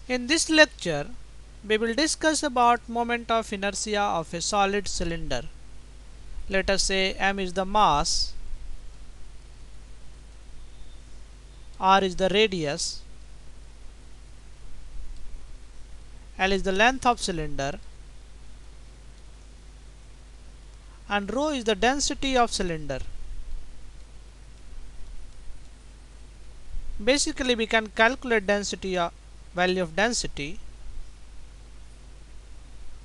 In this lecture, we will discuss about moment of inertia of a solid cylinder. Let us say m is the mass, r is the radius, l is the length of cylinder, and rho is the density of cylinder. Basically, we can calculate density value of density.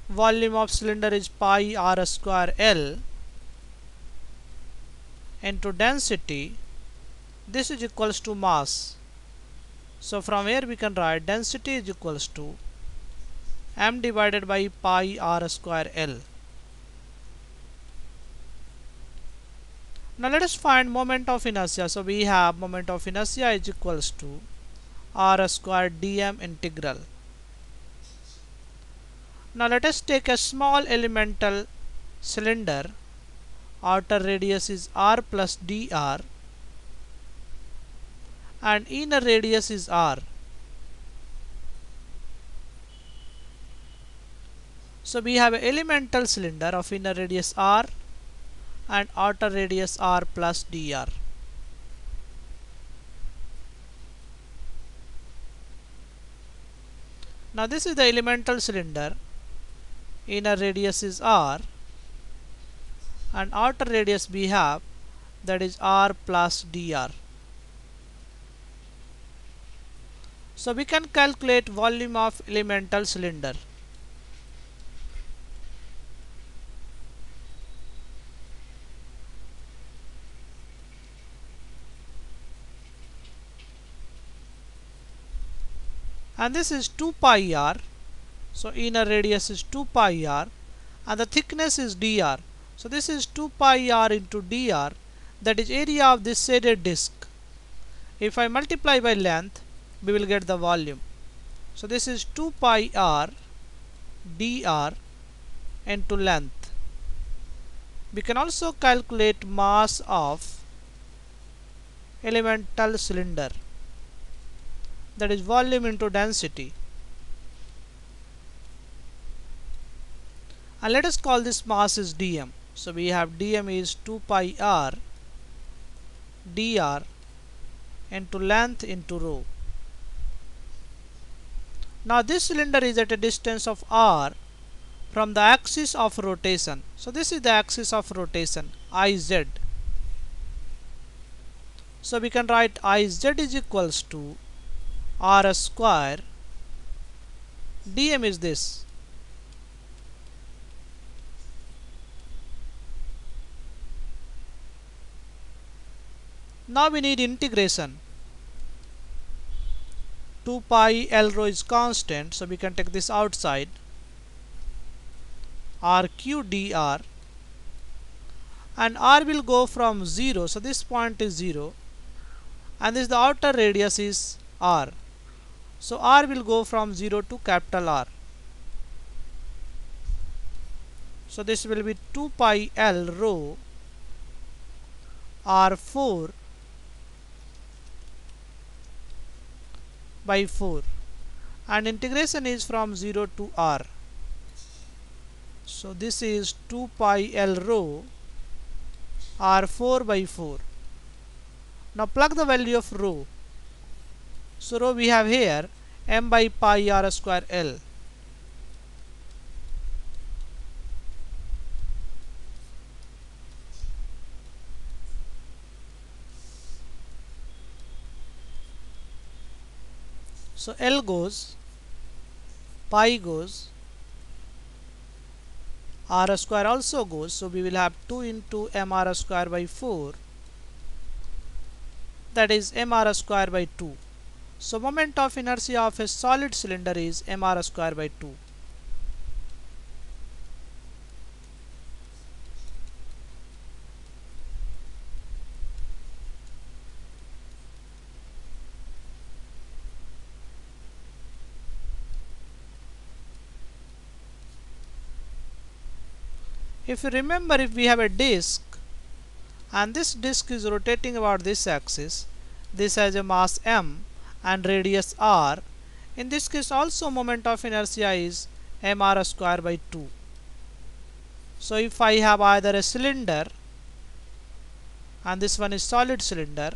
Volume of cylinder is pi r square L into density. This is equals to mass. So from here we can write density is equals to m divided by pi r square L. Now let us find moment of inertia. So we have moment of inertia is equals to r square dm integral. Now let us take a small elemental cylinder. Outer radius is r plus dr and inner radius is r. So we have an elemental cylinder of inner radius r and outer radius r plus dr. Now this is the elemental cylinder. Inner radius is r and outer radius we have, that is r plus dr. So we can calculate volume of elemental cylinder. And this is 2 pi r. So inner radius is 2 pi r and the thickness is dr. So this is 2 pi r into dr, that is area of this shaded disk. If I multiply by length, we will get the volume. So this is 2 pi r dr into length. We can also calculate mass of elemental cylinder, that is volume into density. And let us call this mass is dm. So we have dm is 2 pi r dr into length into rho. Now this cylinder is at a distance of r from the axis of rotation. So this is the axis of rotation, Iz. So we can write Iz is equals to r square, dm is this. Now we need integration. 2 pi L rho is constant, so we can take this outside. RQ dr, and r will go from 0, so this point is 0, and this the outer radius is r. So r will go from 0 to capital R. So this will be 2 pi L rho r4 by 4, and integration is from 0 to r. So this is 2 pi L rho r4 by 4. Now plug the value of rho. So rho we have here m by pi r square L. So L goes, pi goes, r square also goes, so we will have 2 into mr square by 4, that is mr square by 2. So moment of inertia of a solid cylinder is mr square by 2. If you remember, if we have a disk and this disk is rotating about this axis, this has a mass m and radius r, In this case also moment of inertia is mr square by 2. So if I have either a cylinder and this one is solid cylinder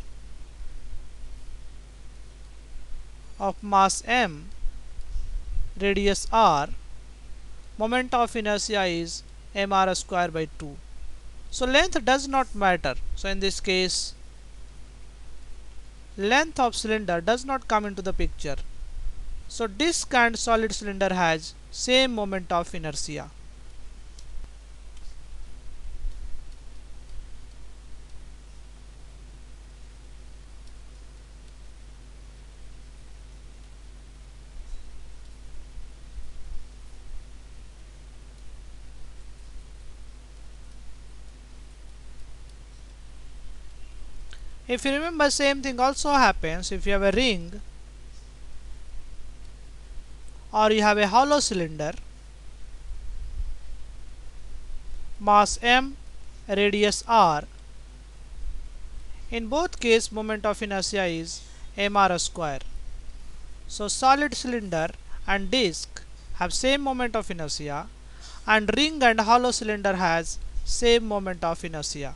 of mass m, radius r, moment of inertia is mr square by 2. So length does not matter. So in this case length of cylinder does not come into the picture. So disk and solid cylinder has same moment of inertia. If you remember, same thing also happens if you have a ring or you have a hollow cylinder, mass m, radius r. In both case moment of inertia is mr square. So solid cylinder and disk have same moment of inertia, and ring and hollow cylinder has same moment of inertia.